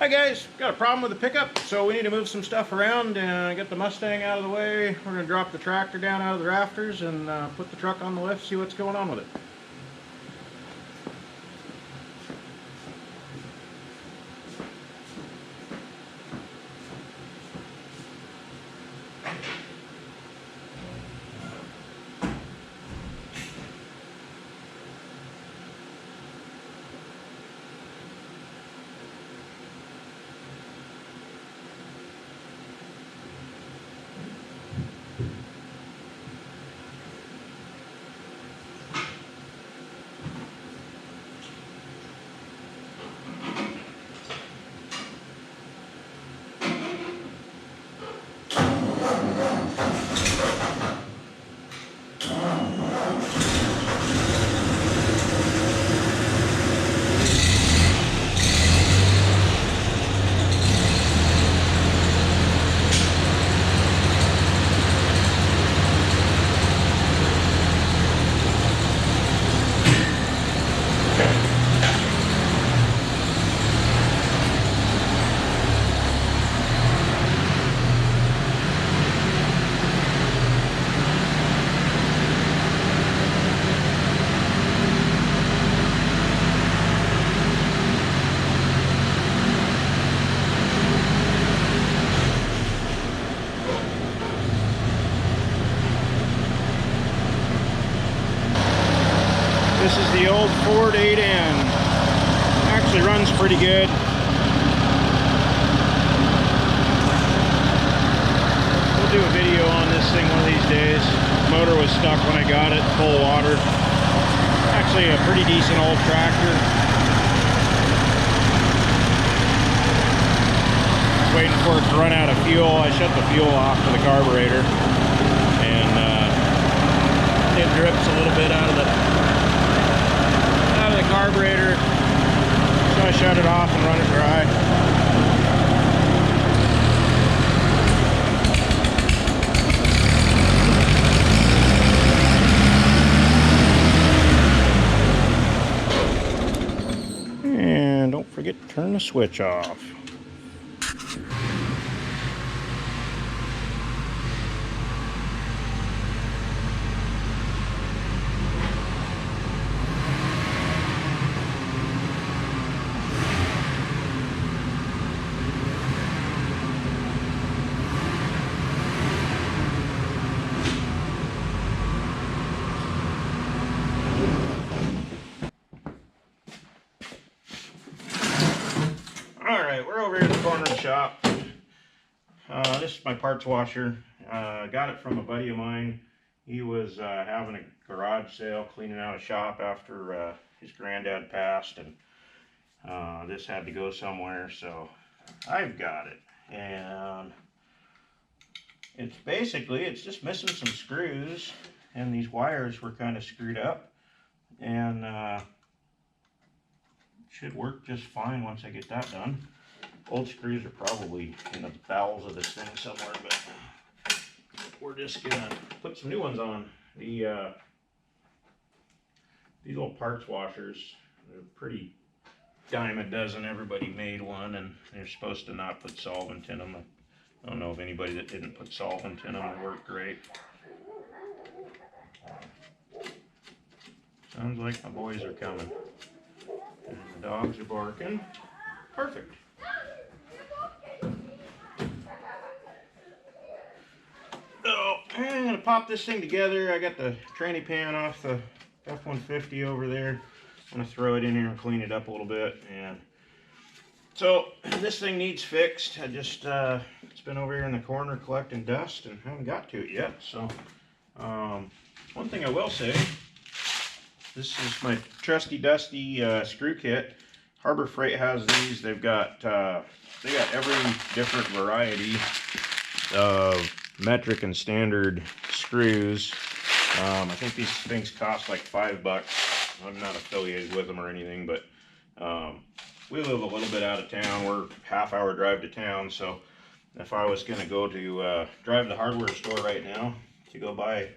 Hi guys, got a problem with the pickup, so we need to move some stuff around and get the Mustang out of the way. We're going to drop the tractor down out of the rafters and put the truck on the lift, see what's going on with it. This is the old Ford 8N. Actually runs pretty good. We'll do a video on this thing one of these days. Motor was stuck when I got it, full of water. Actually a pretty decent old tractor. Waiting for it to run out of fuel. I shut the fuel off for the carburetor, and it drips a little bit out of the carburetor, so I shut it off and run it dry. And don't forget to turn the switch off. Alright, we're over here in the corner of the shop. This is my parts washer. Got it from a buddy of mine. He was having a garage sale, cleaning out a shop after his granddad passed, and this had to go somewhere, so I've got it. And it's just missing some screws, and these wires were kind of screwed up, and should work just fine once I get that done. Old screws are probably in the bowels of this thing somewhere, but we're just gonna put some new ones on. These little parts washers, they're pretty dime a dozen. Everybody made one, and they're supposed to not put solvent in them. I don't know of anybody that didn't put solvent in them. They work great. Sounds like my boys are coming. And the dogs are barking. Perfect. So, I'm going to pop this thing together. I got the tranny pan off the F-150 over there. I'm going to throw it in here and clean it up a little bit. And so, this thing needs fixed. I just, it's been over here in the corner collecting dust and haven't got to it yet. So, one thing I will say, this is my trusty dusty screw kit. Harbor Freight has these. They've got every different variety of metric and standard screws. I think these things cost like $5. I'm not affiliated with them or anything, but we live a little bit out of town. We're half-hour drive to town, so if I was going to go to drive to the hardware store right now to go buy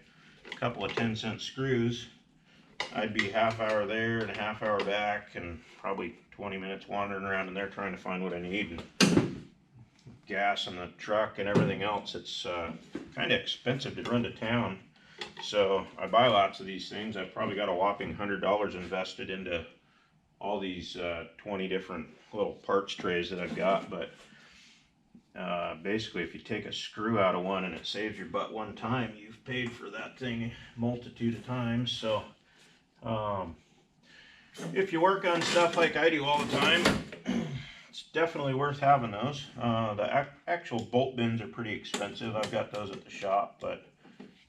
a couple of 10-cent screws, I'd be half hour there and a half hour back, and probably 20 minutes wandering around in there trying to find what I need. And gas in the truck and everything else. It's kind of expensive to run to town. So I buy lots of these things. I've probably got a whopping $100 invested into all these 20 different little parts trays that I've got. But basically, if you take a screw out of one and it saves your butt one time, you've paid for that thing a multitude of times. So if you work on stuff like I do all the time, it's definitely worth having those. The actual bolt bins are pretty expensive. I've got those at the shop, but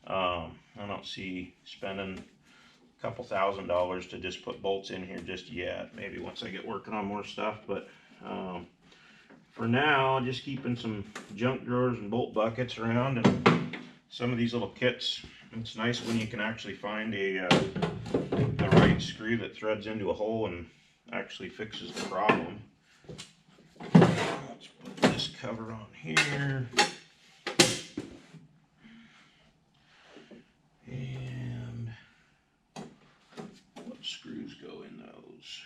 I don't see spending a couple $1,000s to just put bolts in here just yet. Maybe once I get working on more stuff, but for now, just keeping some junk drawers and bolt buckets around, and some of these little kits. It's nice when you can actually find the right screw that threads into a hole and actually fixes the problem. Let's put this cover on here. And what screws go in those?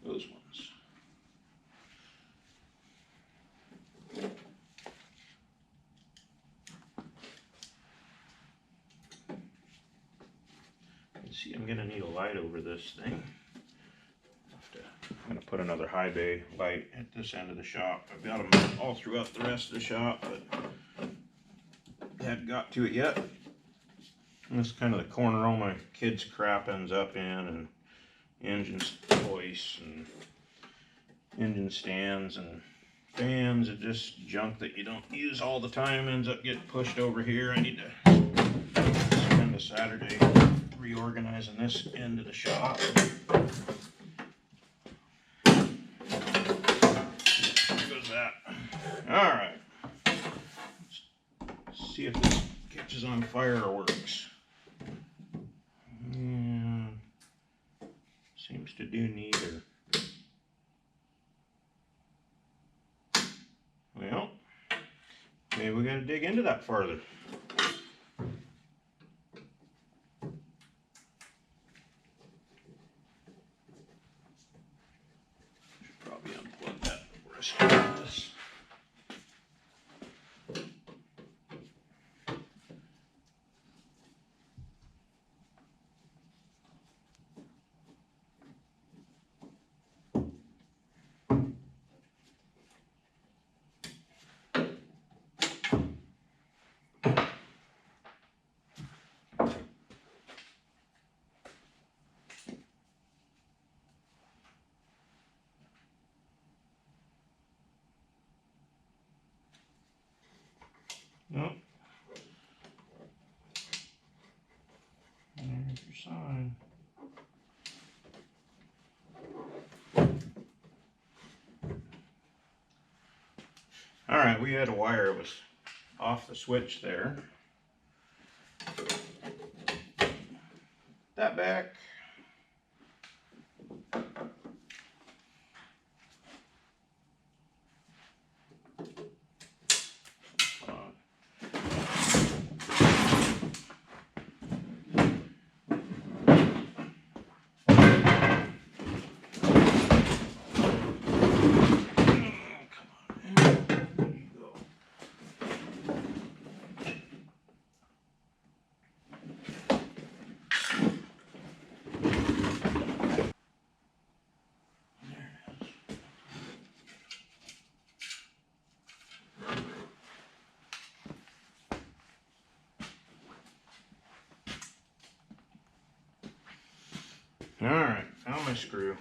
Those ones. Let's see, I'm gonna need a light over this thing. I'm going to put another high bay light at this end of the shop. I've got them all throughout the rest of the shop, but hadn't got to it yet. And this is kind of the corner all my kids' crap ends up in, and engine hoists and engine stands and fans and just junk that you don't use all the time ends up getting pushed over here. I need to spend a Saturday reorganizing this end of the shop. Alright, let's see if this catches on fire or works. Seems to do neither. Well, maybe we gotta dig into that farther. Should probably unplug that before I start this. Nope. There's your sign. Alright, we had a wire that was off the switch there. That back. Alright, found my screw.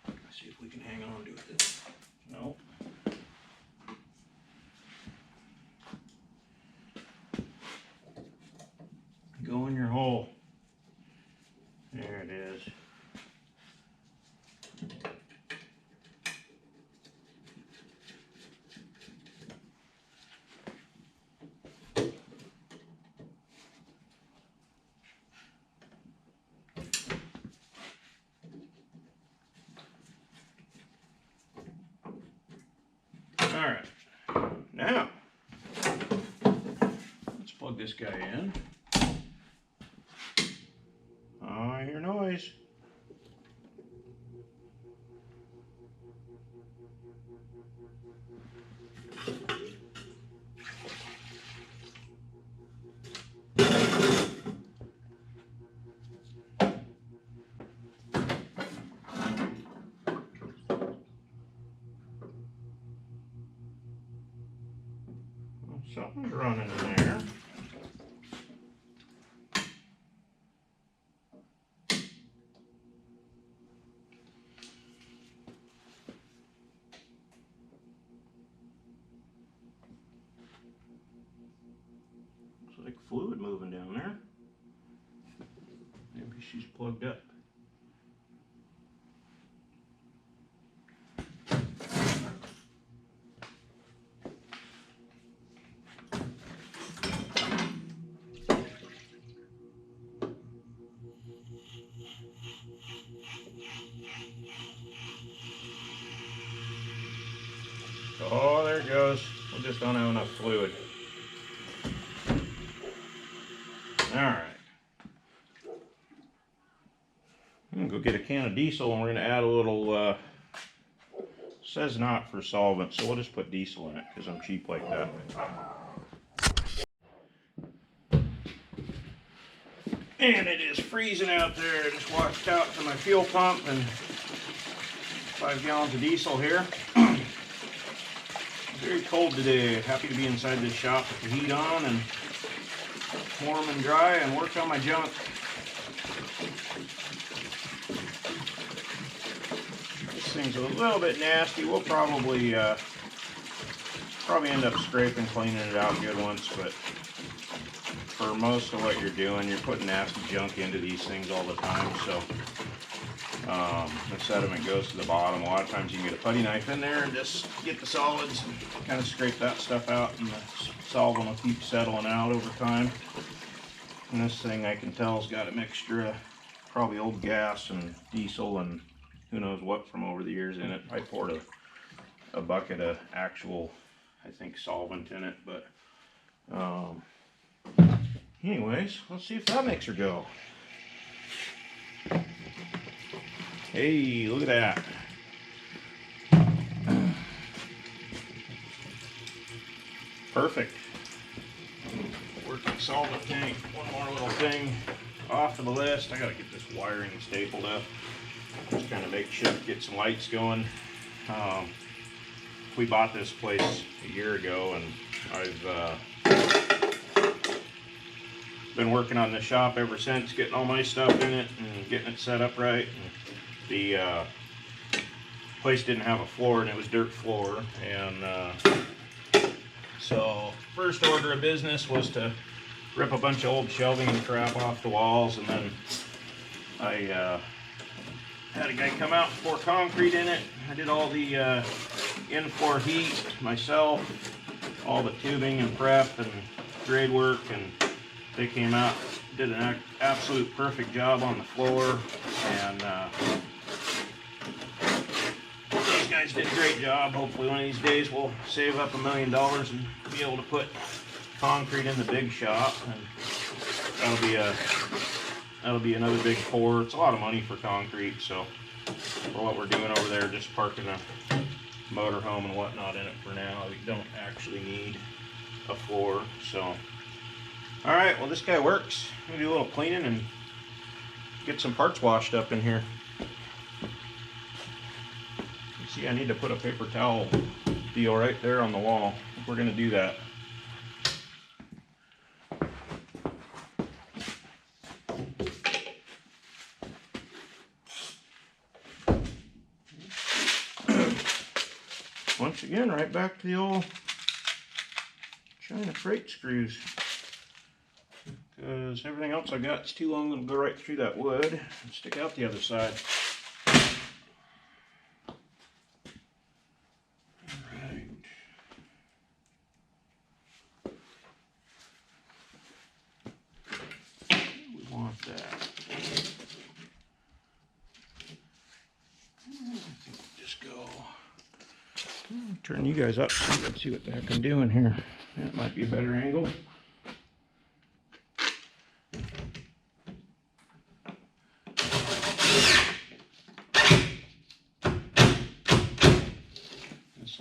Let's see if we can hang on to it. Nope. Go in your hole. There it is. Alright, now let's plug this guy in. Oh, I hear noise. Something's running in there. Looks like fluid moving down there. Maybe she's plugged up. Oh, there it goes. We just don't have enough fluid. Alright. I'm going to go get a can of diesel and we're going to add a little, says not for solvent, so we'll just put diesel in it because I'm cheap like that. And it is freezing out there. I just walked out to my fuel pump and 5 gallons of diesel here. Very cold today. Happy to be inside this shop with the heat on and warm and dry and work on my junk. This thing's a little bit nasty. We'll probably end up scraping, cleaning it out good once, but for most of what you're doing, you're putting nasty junk into these things all the time, so the sediment goes to the bottom. A lot of times you can get a putty knife in there and just get the solids and kind of scrape that stuff out, and the solvent will keep settling out over time. And this thing, I can tell, has got a mixture of probably old gas and diesel and who knows what from over the years in it. I poured a bucket of actual, I think, solvent in it, but anyways, let's see if that makes her go. Hey, look at that. Perfect. Working solvent tank. One more little thing off of the list. I gotta get this wiring stapled up. Just kind of makeshift, get some lights going. We bought this place a year ago, and I've been working on the shop ever since, getting all my stuff in it and getting it set up right. And the place didn't have a floor, and it was dirt floor, and so first order of business was to rip a bunch of old shelving and crap off the walls, and then I had a guy come out and pour concrete in it. I did all the in-floor heat myself, all the tubing and prep and grade work, and they came out, did an absolute perfect job on the floor, and these guys did a great job. Hopefully one of these days we'll save up $1 million and be able to put concrete in the big shop, and that'll be another big pour. It's a lot of money for concrete, so for what we're doing over there, just parking a motorhome and whatnot in it for now. We don't actually need a floor, so. Alright, well, this guy works. I'm gonna do a little cleaning and get some parts washed up in here. You see, I need to put a paper towel deal right there on the wall. We're gonna do that. Once again, right back to the old China freight screws. Because everything else I got is too long to go right through that wood and stick out the other side. Alright. We want that. I think we'll just go. Turn you guys up so you can see what the heck I'm doing here. That might be a better angle.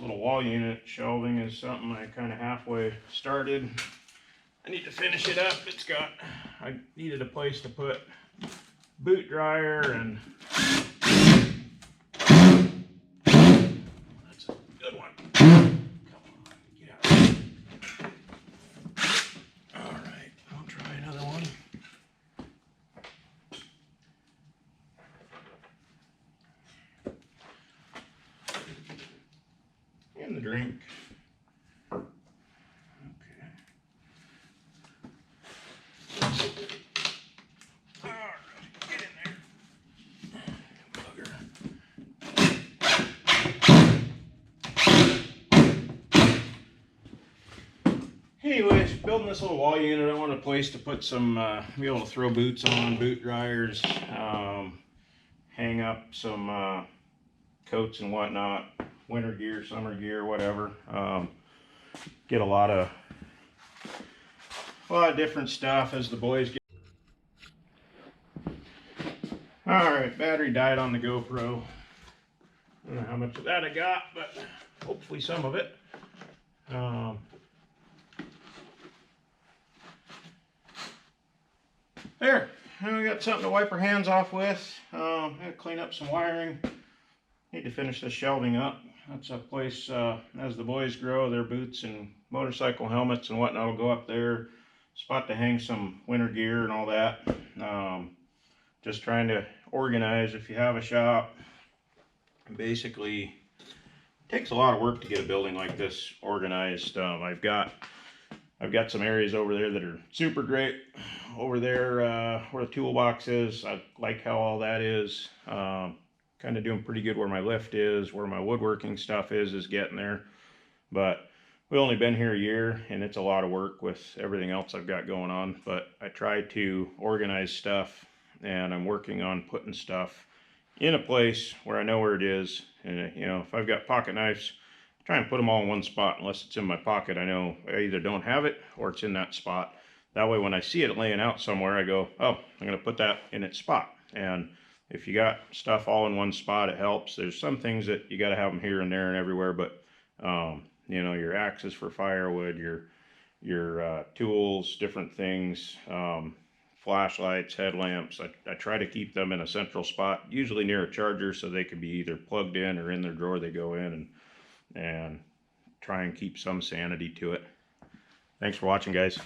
little wall unit. Shelving is something I kind of halfway started. I need to finish it up. I needed a place to put boot dryer, and that's a good one. Come on, get out. All right, I'll try another one. And the drink. Anyways, building this little wall unit, I want a place to put some, be able to throw boots on, boot dryers, hang up some coats and whatnot, winter gear, summer gear, whatever. Get a lot of different stuff as the boys get. All right, battery died on the GoPro. I don't know how much of that I got, but hopefully some of it. There, now we got something to wipe our hands off with. I gotta clean up some wiring. Need to finish this shelving up. That's a place, as the boys grow, their boots and motorcycle helmets and whatnot will go up there. Spot to hang some winter gear and all that. Just trying to organize. If you have a shop, basically it takes a lot of work to get a building like this organized. I've got some areas over there that are super great. Over there where the toolbox is, I like how all that is. Kind of doing pretty good where my lift is, where my woodworking stuff is getting there. But we've only been here a year, and it's a lot of work with everything else I've got going on. But I try to organize stuff, and I'm working on putting stuff in a place where I know where it is. And you know, if I've got pocket knives, try and put them all in one spot. Unless it's in my pocket, I know I either don't have it or it's in that spot. That way when I see it laying out somewhere, I go, oh, I'm going to put that in its spot. And if you got stuff all in one spot, it helps. There's some things that you got to have them here and there and everywhere, but you know, your axes for firewood, your tools, different things, flashlights, headlamps. I try to keep them in a central spot, usually near a charger, so they can be either plugged in or in their drawer they go in, and try and keep some sanity to it. Thanks for watching, guys.